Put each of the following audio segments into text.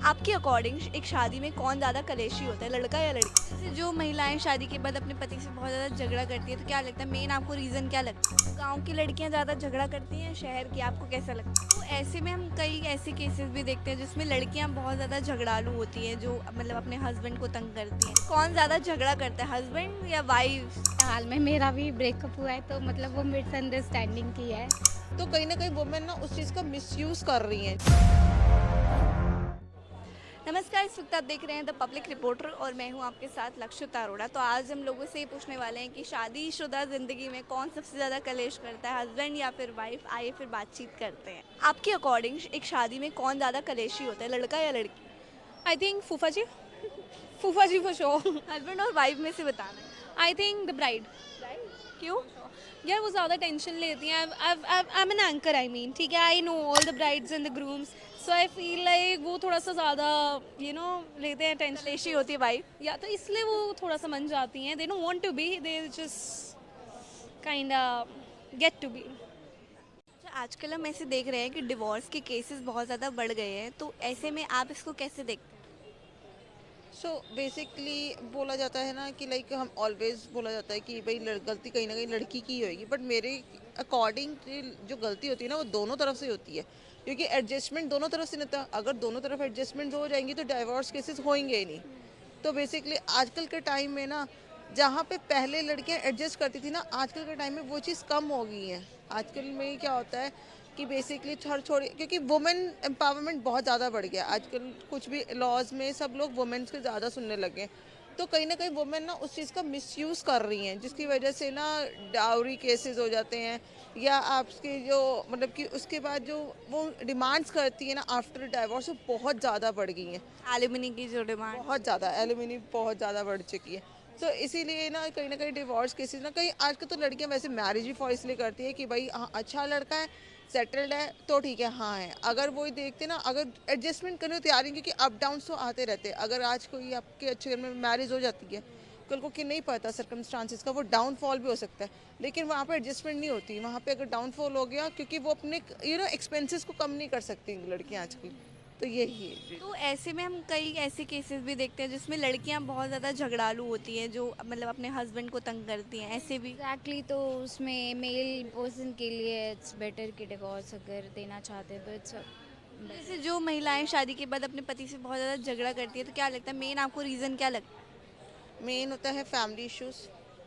आपके अकॉर्डिंग एक शादी में कौन ज़्यादा कलेशी होता है, लड़का या लड़की? जैसे जो महिलाएं शादी के बाद अपने पति से बहुत ज़्यादा झगड़ा करती है, तो क्या लगता है मेन आपको रीज़न क्या लगता है? गांव की लड़कियां ज़्यादा झगड़ा करती हैं, शहर की, आपको कैसा लगता है? तो ऐसे में हम कई ऐसे केसेस भी देखते हैं जिसमें लड़कियां बहुत ज़्यादा झगड़ालू होती हैं, जो मतलब अपने हस्बैंड को तंग करती हैं। कौन ज़्यादा झगड़ा करता है, हस्बैंड या वाइफ? हाल में मेरा भी ब्रेकअप हुआ है तो मतलब वो मिसअंडरस्टैंडिंग की है। तो कहीं ना कहीं वुमेन ना उस चीज़ का मिसयूज कर रही हैं। नमस्कार, इस वक्त आप देख रहे हैं द पब्लिक रिपोर्टर और मैं हूं आपके साथ लक्षिता अरोड़ा। तो आज हम लोगों से ये पूछने वाले हैं कि शादीशुदा ज़िंदगी में कौन सबसे ज़्यादा कलेश करता है, हस्बैंड या फिर वाइफ? आइए फिर बातचीत करते हैं। आपके अकॉर्डिंग एक शादी में कौन ज़्यादा कलेशी होता है, लड़का या लड़की? आई थिंक फूफा जी फॉर श्योर। हस्बैंड और वाइफ में से बताना है। I think the bride. क्यों? यार वो ज़्यादा टेंशन लेती हैं। I am an anchor, I mean, ठीक है, I know all the brides and the grooms, so I feel like वो थोड़ा सा ज़्यादा लेते हैं टेंशन। कलेशी होती है वाइफ। या तो इसलिए वो थोड़ा सा मन जाती हैं, they don't want to be, they just kind get to be. अच्छा, आजकल हम ऐसे देख रहे हैं कि डिवोर्स के केसेस बहुत ज़्यादा बढ़ गए हैं, तो ऐसे में आप इसको कैसे देखते हैं? सो बेसिकली बोला जाता है ना कि लाइक हम ऑलवेज बोला जाता है कि भाई गलती कहीं ना कहीं लड़की की ही होगी, बट मेरे अकॉर्डिंग जो गलती होती है ना वो दोनों तरफ से होती है, क्योंकि एडजस्टमेंट दोनों तरफ से नहीं होता। अगर दोनों तरफ एडजस्टमेंट हो जाएंगी तो डाइवोर्स केसेस होंगे ही नहीं। तो बेसिकली आजकल के टाइम में ना, जहाँ पे पहले लड़कियां एडजस्ट करती थी ना, आजकल के टाइम में वो चीज़ कम हो गई है। आजकल में क्या होता है कि बेसिकली छोड़ क्योंकि वुमेन एम्पावरमेंट बहुत ज़्यादा बढ़ गया आजकल। कुछ भी लॉज में सब लोग वुमेन्स के ज़्यादा सुनने लगे हैं। तो कहीं ना कहीं वुमेन ना उस चीज़ का मिसयूज़ कर रही हैं, जिसकी वजह से ना डाउरी केसेस हो जाते हैं, या आपके जो मतलब कि उसके बाद जो वो डिमांड्स करती है ना आफ्टर डाइवोर्स, वो बहुत ज़्यादा बढ़ गई हैं। एलिमनी की जो डिमांड। बहुत ज़्यादा एलिमनी बहुत ज़्यादा बढ़ चुकी है। तो इसीलिए ना कहीं डिवोर्स केसेस ना, कहीं आजकल तो लड़कियां वैसे मैरिज भी फॉर इसलिए करती है कि भाई हाँ अच्छा लड़का है, सेटल्ड है तो ठीक है, हाँ है। अगर वही देखते ना, अगर एडजस्टमेंट करने को तैयार नहीं, क्योंकि अप डाउन तो आते रहते हैं। अगर आज कोई आपके अच्छे घर में मैरिज हो जाती है, कल को कि नहीं पता सर्कमस्टांसिस का, वो डाउनफॉल भी हो सकता है। लेकिन वहाँ पे एडजस्टमेंट नहीं होती। वहाँ पे अगर डाउनफॉल हो गया, क्योंकि वो अपने एक्सपेंसेस को कम नहीं कर सकती लड़कियाँ आजकल। तो यही है। तो ऐसे में हम कई ऐसे केसेस भी देखते हैं जिसमें लड़कियां बहुत ज़्यादा झगड़ालू होती हैं, जो मतलब अपने हस्बैंड को तंग करती हैं, ऐसे भी। एग्जैक्टली, तो उसमें मेल पर्सन के लिए इट्स बेटर कि डिवोर्स अगर देना चाहते हैं तो इट्स जैसे जो महिलाएं शादी के बाद अपने पति से बहुत ज़्यादा झगड़ा करती है, तो क्या लगता है मेन आपको रीज़न क्या लगता है? मेन होता है फैमिली इश्यूज,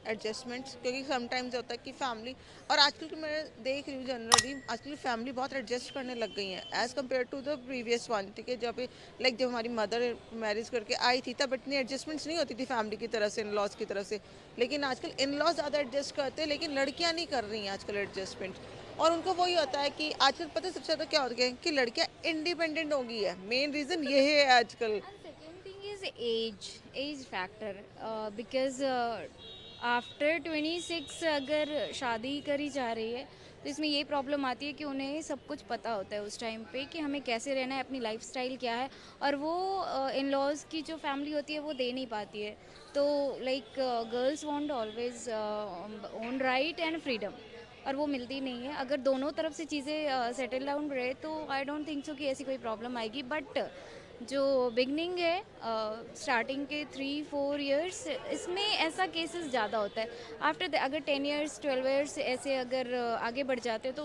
एडजस्टमेंट्स। क्योंकि समटाइम्स होता है कि फैमिली, और आजकल की मैं देख रही हूँ जनरली आजकल फैमिली बहुत एडजस्ट करने लग गई हैं as compared to the previous one. ठीक है, जब हमारी मदर मैरिज करके आई थी तब इतनी एडजस्टमेंट्स नहीं होती थी फैमिली की तरफ से, इन लॉज की तरफ से। लेकिन आजकल इन लॉज ज़्यादा एडजस्ट करते हैं, लेकिन लड़कियाँ नहीं कर रही हैं आजकल एडजस्टमेंट। और उनको वही होता है कि आजकल पता है सबसे ज़्यादा क्या हो गया है कि लड़कियाँ इंडिपेंडेंट हो गई है। मेन रीज़न ये है आजकल। second thing is age factor, because after 26 अगर शादी करी जा रही है तो इसमें ये प्रॉब्लम आती है कि उन्हें सब कुछ पता होता है उस टाइम पे कि हमें कैसे रहना है, अपनी लाइफस्टाइल क्या है, और वो इन लॉज की जो फैमिली होती है वो दे नहीं पाती है। तो like girls want always own right and freedom, और वो मिलती नहीं है। अगर दोनों तरफ से चीज़ें सेटल डाउन रहे तो आई डोंट थिंक सो कि ऐसी कोई प्रॉब्लम आएगी। बट जो बिगनिंग है, स्टार्टिंग के 3-4 ईयर्स, इसमें ऐसा केसेस ज़्यादा होता है। आफ्टर अगर 10 ईयर्स 12 ईयर्स ऐसे अगर आगे बढ़ जाते हैं तो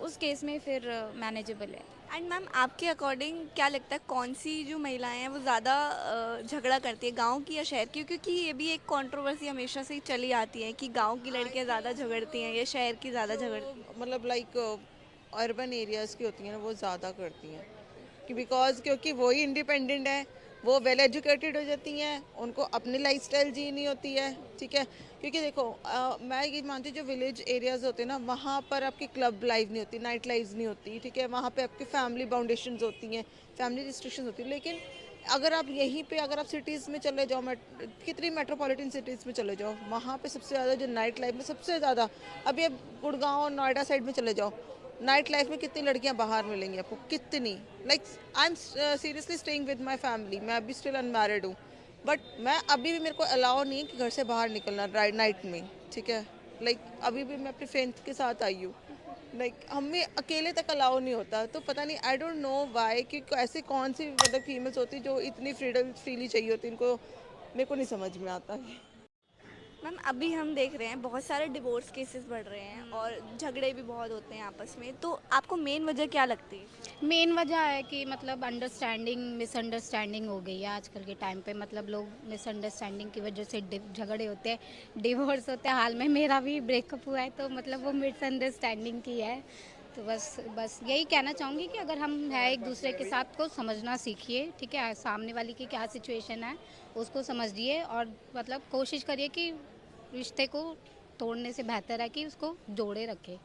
उस केस में फिर मैनेजेबल है। एंड मैम, आपके अकॉर्डिंग क्या लगता है कौन सी जो महिलाएं हैं वो ज़्यादा झगड़ा करती है, गांव की या शहर की? क्योंकि ये भी एक कंट्रोवर्सी हमेशा से ही चली आती है कि गांव की लड़कियां ज़्यादा झगड़ती हैं या शहर की ज़्यादा झगड़ती हैं। मतलब लाइक अर्बन एरियाज़ की होती हैं ना, वो ज़्यादा करती हैं कि बिकॉज क्योंकि वो ही इंडिपेंडेंट है, वो वेल एजुकेटेड हो जाती हैं, उनको अपनी लाइफस्टाइल जीनी होती है। ठीक है, क्योंकि देखो मैं ये मानती हूँ जो विलेज एरियाज़ होते हैं ना, वहाँ पर आपकी क्लब लाइफ नहीं होती, नाइट लाइफ नहीं होती। ठीक है, वहाँ पे आपकी फैमिली बाउंडेशंस होती हैं, फैमिली रिस्ट्रिक्शंस होती हैं। लेकिन अगर आप यहीं पे अगर आप सिटीज़ में चले जाओ, कितनी मेट्रोपॉलिटन सिटीज़ में चले जाओ, वहाँ पे सबसे ज़्यादा जो नाइट लाइफ में सबसे ज़्यादा, अभी आप गुड़गांव नोएडा साइड में चले जाओ, नाइट लाइफ में कितनी लड़कियां बाहर मिलेंगी आपको, कितनी। Like I am seriously staying with my family, मैं अभी स्टिल अनमैरिड हूँ, बट मैं अभी भी, मेरे को अलाउ नहीं है कि घर से बाहर निकलना नाइट में। ठीक है, लाइक अभी भी मैं अपने फ्रेंड्स के साथ आई हूँ, लाइक हमें अकेले तक अलाउ नहीं होता, तो पता नहीं, आई डोंट नो वाई, कि ऐसे कौन सी मतलब फीमेल्स होती जो इतनी फ्रीडम फ्रीली चाहिए होती, इनको मेरे को नहीं समझ में आता। मैम अभी हम देख रहे हैं बहुत सारे डिवोर्स केसेस बढ़ रहे हैं और झगड़े भी बहुत होते हैं आपस में, तो आपको मेन वजह क्या लगती है? मेन वजह है कि मतलब अंडरस्टैंडिंग मिसअंडरस्टैंडिंग हो गई है आजकल के टाइम पे। मतलब लोग मिसअंडरस्टैंडिंग की वजह से झगड़े होते हैं, डिवोर्स होते हैं। हाल में मेरा भी ब्रेकअप हुआ है, तो मतलब वो मिसअंडरस्टैंडिंग की है। तो बस यही कहना चाहूँगी कि अगर हम है एक दूसरे के साथ को समझना सीखिए, ठीक है। सामने वाली की क्या सिचुएशन है उसको समझिए, और मतलब कोशिश करिए कि रिश्ते को तोड़ने से बेहतर है कि उसको जोड़े रखे।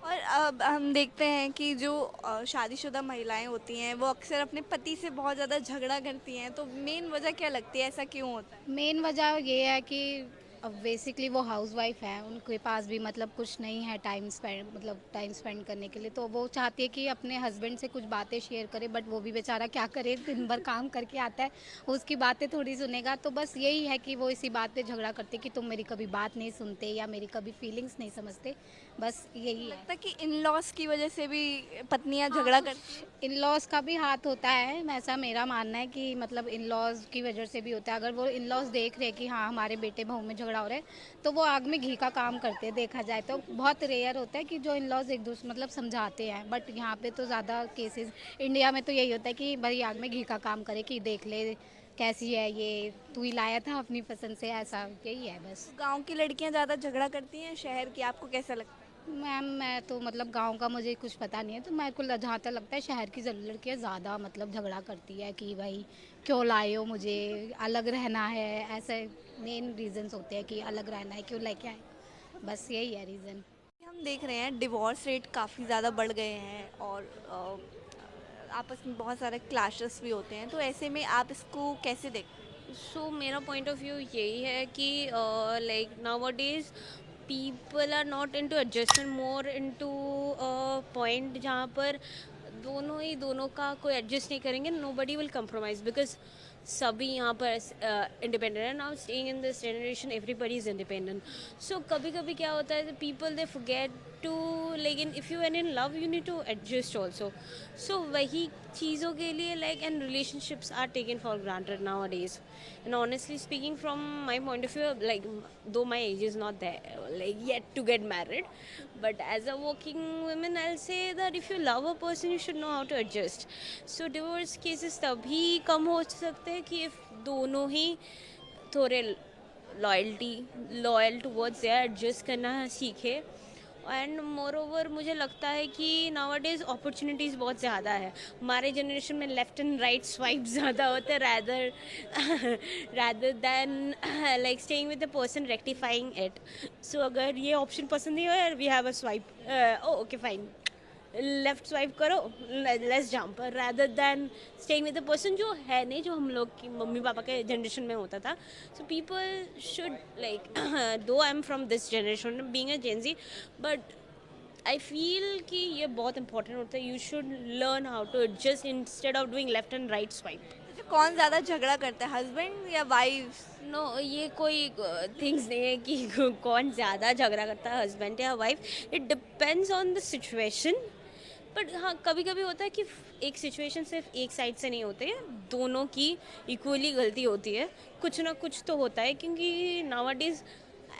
और अब हम देखते हैं कि जो शादीशुदा महिलाएं होती हैं वो अक्सर अपने पति से बहुत ज़्यादा झगड़ा करती हैं, तो मेन वजह क्या लगती है, ऐसा क्यों होता है? मेन वजह ये है कि अब बेसिकली वो हाउसवाइफ है, उनके पास भी मतलब कुछ नहीं है टाइम स्पेंड करने के लिए। तो वो चाहती है कि अपने हस्बैंड से कुछ बातें शेयर करे, बट वो भी बेचारा क्या करे, दिन भर काम करके आता है, उसकी बातें थोड़ी सुनेगा। तो बस यही है कि वो इसी बात पे झगड़ा करते कि तुम मेरी कभी बात नहीं सुनते या मेरी कभी फीलिंग्स नहीं समझते। बस यही है। लगता है कि इन लॉस की वजह से भी पत्नियां झगड़ा करती हैं। इन लॉज का भी हाथ होता है, ऐसा मेरा मानना है कि मतलब इन लॉज की वजह से भी होता है। अगर वो इन लॉज देख रहे हैं कि हाँ हमारे बेटे बहू में झगड़ा हो रहा है, तो वो आग में घी का काम करते हैं। देखा जाए तो बहुत रेयर होता है कि जो इन लॉज एक दूसरे मतलब समझाते हैं, बट यहाँ पे तो ज़्यादा केसेस इंडिया में तो यही होता है कि भाई आग में घी का काम करे कि देख ले कैसी है ये, तू ही लाया था अपनी पसंद से, ऐसा यही है बस। गांव की लड़कियां ज़्यादा झगड़ा करती हैं शहर की, आपको कैसा लगता है? मैम मैं तो मतलब गांव का मुझे कुछ पता नहीं है, तो मेरे को जहाँ तक लगता है शहर की लड़कियाँ ज़्यादा मतलब झगड़ा करती है कि भाई क्यों लाए हो, मुझे अलग रहना है। ऐसे मेन रीजंस होते हैं कि अलग रहना है, क्यों लेके आए, बस यही है रीज़न। हम देख रहे हैं डिवोर्स रेट काफ़ी ज़्यादा बढ़ गए हैं और आपस में बहुत सारे क्लैशेस भी होते हैं, तो ऐसे में आप इसको कैसे देखते हैं? सो मेरा पॉइंट ऑफ व्यू यही है कि like nowadays people are not into adjustment, more into point जहाँ पर दोनों का कोई एडजस्ट नहीं करेंगे, nobody will compromise, because सभी यहाँ पर इंडिपेंडेंट है। Now staying in this generation everybody is independent. So कभी कभी क्या होता है, पीपल दे फॉरगेट टू, लेकिन if you are in love you need to adjust also. सो वही चीज़ों के लिए like and relationships are taken for granted nowadays. And honestly speaking from my point of view, like though my age is not there like yet to get married, but as a working woman I'll say that if you love a person you should know how to adjust. So divorce cases तभी कम हो सकते हैं कि if दोनों ही थोड़े loyal towards या adjust करना सीखे। एंड मोर ओवर मुझे लगता है कि नाउअडेज अपॉर्चुनिटीज़ बहुत ज़्यादा है। हमारे जनरेशन में लेफ़्ट एंड राइट स्वाइप ज़्यादा होते हैं rather than like staying with the person rectifying it. So अगर ये ऑप्शन पसंद नहीं हो, we have a swipe, okay fine, left swipe करो, let's jump, rather than staying with the person जो है नहीं, जो हम लोग की मम्मी पापा के जनरेशन में होता था। So people should like though I am from this generation being a Gen Z, but I feel कि ये बहुत इंपॉर्टेंट होता है। You should learn how to adjust instead of doing left and right swipe. अच्छा, कौन ज़्यादा झगड़ा करता है, हस्बैंड या वाइफ? नो ये कोई थिंग्स नहीं है कि कौन ज़्यादा झगड़ा करता है, हस्बैंड या wife. It depends on the situation. But हाँ कभी कभी होता है कि एक सिचुएशन सिर्फ एक साइड से नहीं होते हैं, दोनों की इक्वली गलती होती है, कुछ ना कुछ तो होता है। क्योंकि नाउअडेज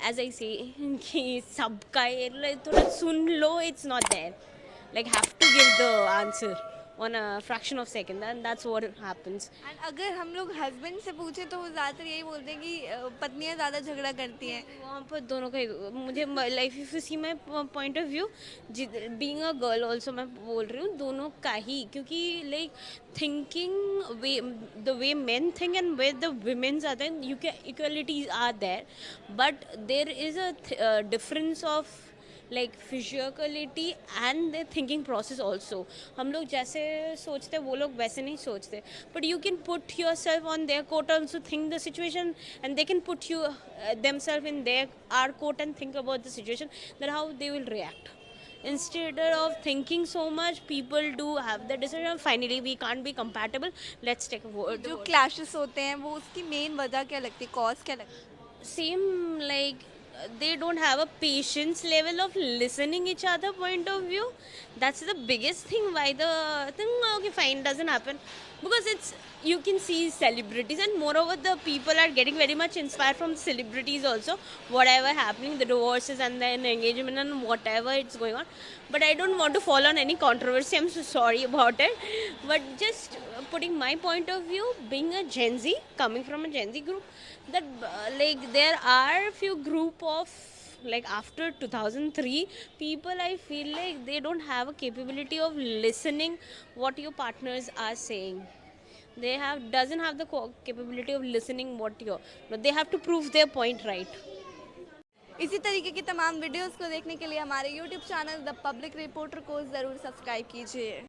एज आई से कि सबका ये थोड़ा सुन लो, it's not there, like have to give the answer on a fraction of second, and that's what happens. And अगर हम लोग हस्बैंड से पूछे तो वो ज़्यादातर यही बोलते हैं कि पत्नियां ज़्यादा झगड़ा करती हैं। वहाँ पर दोनों का मुझे life if you see my point of view, being a girl also मैं बोल रही हूँ दोनों का ही, क्योंकि like thinking way the way men think and way the womens are there, you can equalities are there, but there is a difference of like physicality and the thinking process also. हम लोग जैसे सोचते वो लोग वैसे नहीं सोचते, but you can put your self on their coat also, think the situation, and they can put you themselves in their our coat and think about the situation, that how they will react. Instead of thinking so much, people do have the decision, finally we can't be compatible, let's take a word. जो clashes होते हैं वो उसकी main वजह क्या लगती है, cause क्या लगती है? Same like they don't have a patience level of listening each other point of view. That's the biggest thing why the thing, okay fine, doesn't happen, because it's, you can see celebrities, and moreover the people are getting very much inspired from celebrities also, whatever happening, the divorces and then engagement and whatever it's going on. But I don't want to fall on any controversy, I'm so sorry about it, but just putting my point of view, being a Gen Z, coming from a Gen Z group, that like there are few group of, like after 2003 people, I feel like they don't have a capability of listening what your partners are saying. They have doesn't have the capability of listening what you're, no, they have to prove their point right. इसी तरीके की तमाम videos को देखने के लिए हमारे YouTube channel the public reporter को ज़रूर सब्सक्राइब कीजिए।